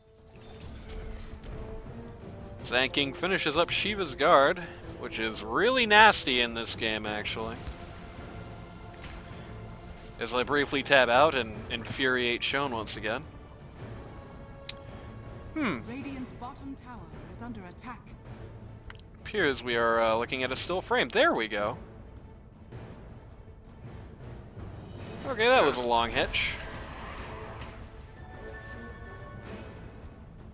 Zanking finishes up Shiva's guard, which is really nasty in this game, actually. As I briefly tab out and infuriate Shone once again. Radiant's bottom tower is under attack. Appears we are looking at a still frame. There we go. Okay, that was a long hitch.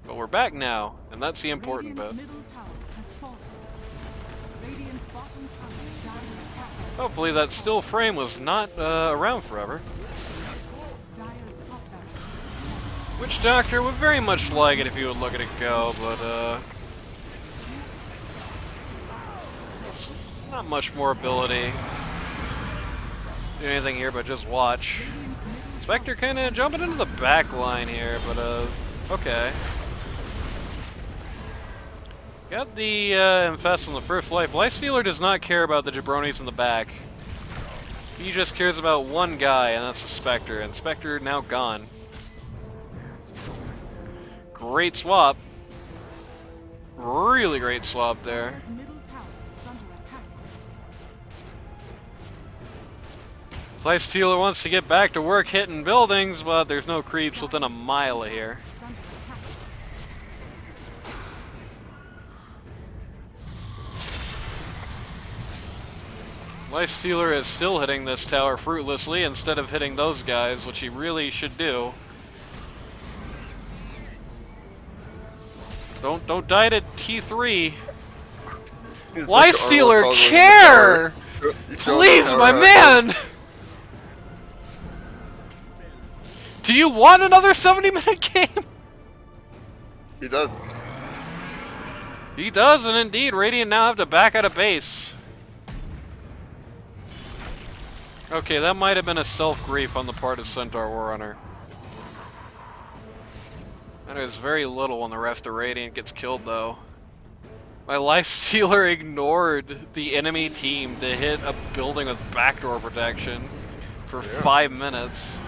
But we're back now, and that's the important Radiant's bit. middle tower has fallen. Radiant's bottom tower, Dire's tower. Hopefully that still frame was not around forever. Dire's top barracks. Witch Doctor would very much like it if you would look at it go, but it's not much more ability. Do anything here but just watch. Radiant's middle Spectre kinda jumping into the back line here, but okay. Got the Infest on the first life. Lifestealer does not care about the jabronis in the back. He just cares about one guy, and that's the Spectre, and Spectre now gone. Great swap. Really great swap there. Dire's middle tower is under attack. Lifestealer wants to get back to work hitting buildings, but there's no creeps within a mile of here. Is under attack. Lifestealer is still hitting this tower fruitlessly instead of hitting those guys, which he really should do. Don't die to T3. He's like Lifestealer, Arlo care! Tower. You showed Please, the my tower man! Do you want another 70-minute game? He does. He does, and indeed, Radiant now have to back out of base. Okay, that might have been a self-grief on the part of Centaur Warrunner. That is very little when the rest of Radiant gets killed, though. My Lifestealer ignored the enemy team to hit a building with backdoor protection for 5 minutes.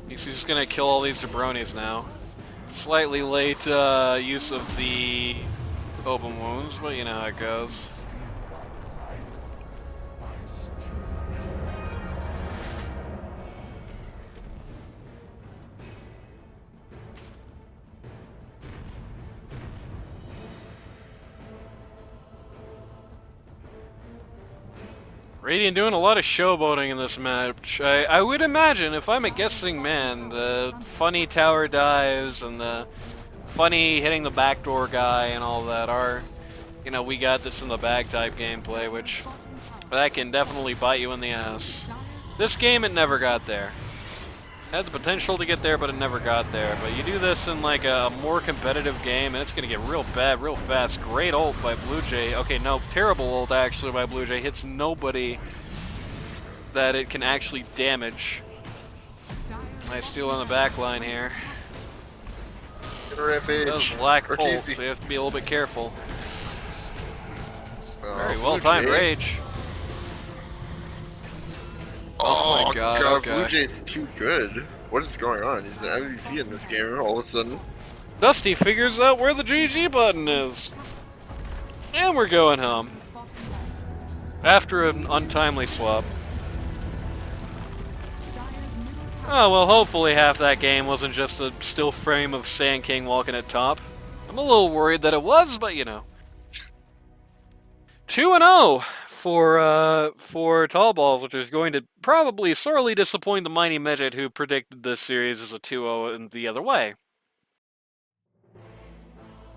He's just gonna kill all these jabronis now. Slightly late use of the open wounds, but you know how it goes. Radiant doing a lot of showboating in this match. I would imagine, if I'm a guessing man, the funny tower dives and the funny hitting the backdoor guy and all that are, you know, we got this in the bag type gameplay, which that can definitely bite you in the ass. This game, it never got there. Had the potential to get there, but it never got there. But you do this in like a more competitive game, and it's gonna get real bad real fast. Great ult by Blue Jay. Okay, no, terrible ult actually by Blue Jay. Hits nobody that it can actually damage. Nice steal on the back line here. Get a rampage. Does lack Or ult, TC. so you have to be a little bit careful. Very Blue well timed Jay. rage. Oh, my God, okay. Blue Jay's too good. What is going on? He's an MVP in this game all of a sudden. Dusty figures out where the GG button is. And we're going home. After an untimely swap. Oh, well, hopefully half that game wasn't just a still frame of Sand King walking at top. I'm a little worried that it was, but you know. 2-0 for Tallballz, which is going to probably sorely disappoint the mighty midget who predicted this series as a 2-0 in the other way.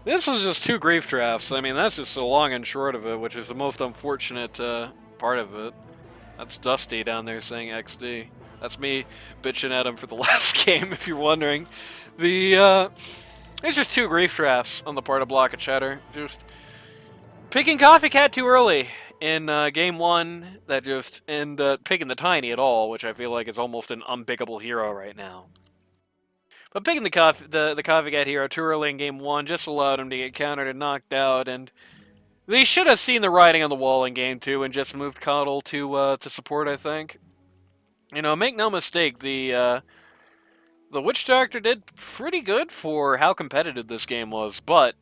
This is just 2 grief drafts. I mean, that's just the long and short of it, which is the most unfortunate part of it. That's Dusty down there saying XD. That's me bitching at him for the last game, if you're wondering. It's just 2 grief drafts on the part of Block of Cheddar. Just picking Coffee Cat too early in game 1, and picking the Tiny at all, which I feel like is almost an unpickable hero right now. But picking the Coffee Cat hero too early in game 1 just allowed him to get countered and knocked out, and they should have seen the writing on the wall in game 2 and just moved Coddle to support, I think. You know, make no mistake, the Witch Doctor did pretty good for how competitive this game was, but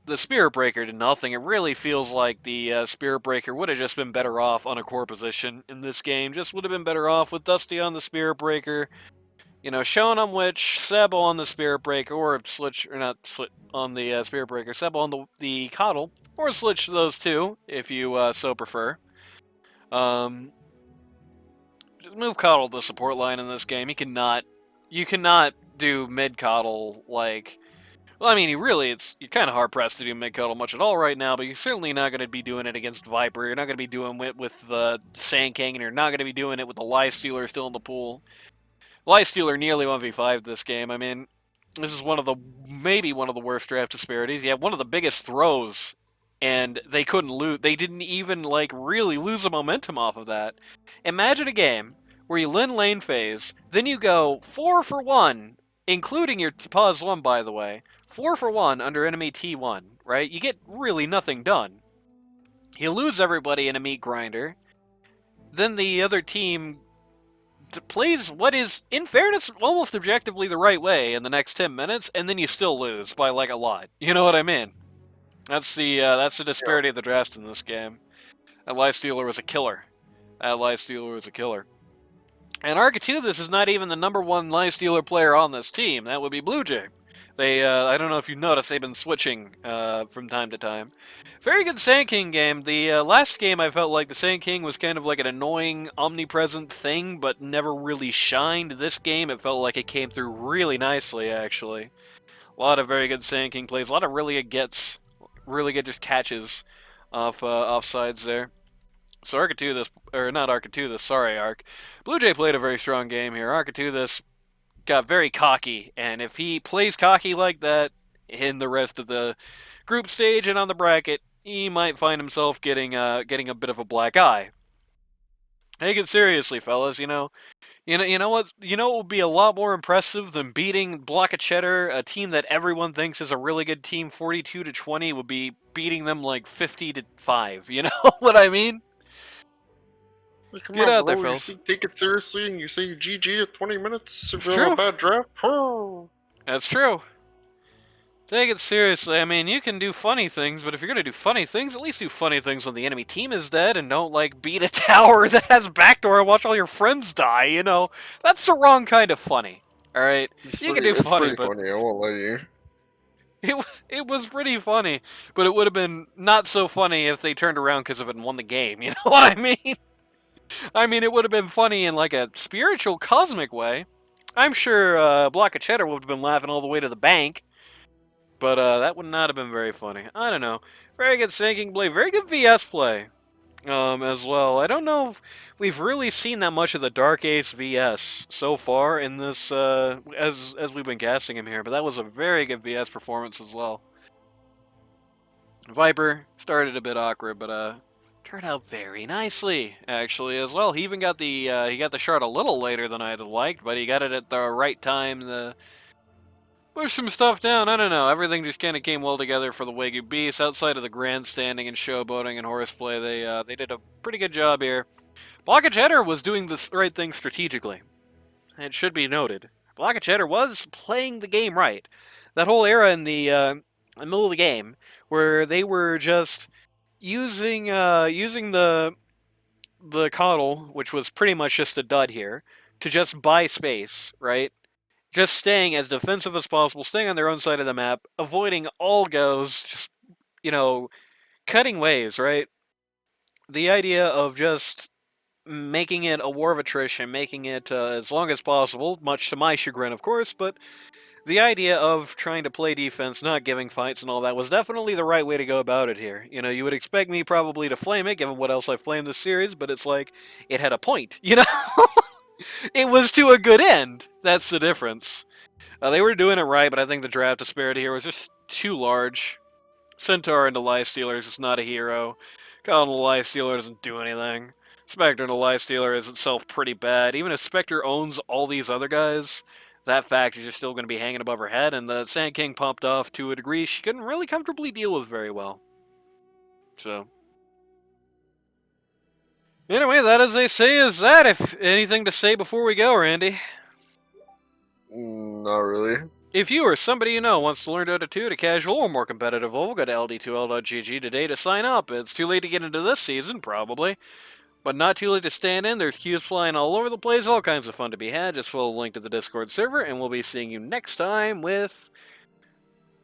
the Spirit Breaker did nothing. It really feels like the Spirit Breaker would have just been better off on a core position in this game. Just would have been better off with Dusty on the Spirit Breaker, you know, Shonen on Witch, Sebo on the Spirit Breaker, or Slitch, or not Slit on the Spirit Breaker, Sebo on the Coddle, or Slitch those two if you so prefer. Just move Coddle to the support line in this game. You cannot do mid Coddle like. Well, I mean, you're kind of hard pressed to do mid Coddle much at all right now, but you're certainly not going to be doing it against Viper. You're not going to be doing it with the Sand King, and you're not going to be doing it with the Lie Stealer still in the pool. Lie Stealer nearly 1v5 this game. I mean, this is maybe one of the worst draft disparities. You have one of the biggest throws, and they couldn't lose. They didn't even really lose the momentum off of that. Imagine a game where you lane phase, then you go 4 for 1, including your pause 1, by the way. 4 for 1 under enemy T1, right? You get really nothing done. You lose everybody in a meat grinder. Then the other team plays what is, in fairness, almost objectively the right way in the next 10 minutes, and then you still lose by like a lot. You know what I mean? That's the disparity of the draft in this game. That Lie Stealer was a killer. And Architeuthis is not even the #1 Lie Stealer player on this team. That would be Blue Jay. I don't know if you noticed, they've been switching from time to time. Very good Sand King game. The last game, I felt like the Sand King was kind of like an annoying, omnipresent thing, but never really shined. This game, it felt like it came through really nicely, actually. A lot of very good Sand King plays. A lot of really good gets. Really good just catches off sides there. So Architeuthis, or not Architeuthis, sorry Arc. Blue Jay played a very strong game here. Architeuthis got very cocky, and if he plays cocky like that in the rest of the group stage and on the bracket, he might find himself getting a bit of a black eye. Take it seriously, fellas. You know what would be a lot more impressive than beating Block of Cheddar, a team that everyone thinks is a really good team, 42-20, would be beating them like 50-5. You know what I mean? Come Get on, out there, bro. fellas. Take it seriously, and you say you GG at 20 minutes if It's you're on true. a bad draft. Oh. That's true. Take it seriously. I mean, you can do funny things, but if you're gonna do funny things, at least do funny things when the enemy team is dead, and don't beat a tower that has backdoor and watch all your friends die. You know, that's the wrong kind of funny. All right, you can do It's funny, pretty but funny, I won't lie to you. It was pretty funny, but it would have been not so funny if they turned around because of it and won the game. You know what I mean? I mean, it would have been funny in like a spiritual, cosmic way. I'm sure Block of Cheddar would have been laughing all the way to the bank, but that would not have been very funny. I don't know. Very good sinking play, very good VS play as well. I don't know if we've really seen that much of the Dark Ace VS so far in this as we've been casting him here, but that was a very good VS performance as well. Viper started a bit awkward, but turned out very nicely actually as well. He even got the shard a little later than I'd have liked, but he got it at the right time to push some stuff down. I don't know. Everything just kind of came well together for the Waygu Beasts. Outside of the grandstanding and showboating and horseplay, they did a pretty good job here. Block of Cheddar was doing the right thing strategically. It should be noted. Block of Cheddar was playing the game right. That whole era in the middle of the game where they were just using the coddle, which was pretty much just a dud here, to just buy space, right? Just staying as defensive as possible, staying on their own side of the map, avoiding all goes, just, cutting ways, right? The idea of just making it a war of attrition, making it as long as possible, much to my chagrin, of course, but the idea of trying to play defense, not giving fights and all that was definitely the right way to go about it here. You would expect me probably to flame it, given what else I flamed this series, but it's like, it had a point, It was to a good end. That's the difference. They were doing it right, but I think the draft disparity here was just too large. Centaur into Lifestealer is just not a hero. Colin the Lifestealer doesn't do anything. Spectre into Lifestealer is itself pretty bad. Even if Spectre owns all these other guys, that fact is just still going to be hanging above her head, and the Sand King pumped off to a degree she couldn't really comfortably deal with very well. So, anyway, that as they say is that. If anything to say before we go, Randy? Not really. If you or somebody you know wants to learn Dota 2 at a casual or more competitive level, go to ld2l.gg today to sign up. It's too late to get into this season, probably, but not too late to stand in. There's queues flying all over the place, all kinds of fun to be had. Just follow the link to the Discord server, and we'll be seeing you next time with...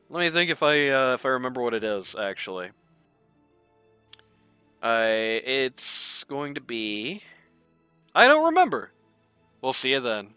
Let me think if I remember what it is, actually. It's going to be... I don't remember. We'll see you then.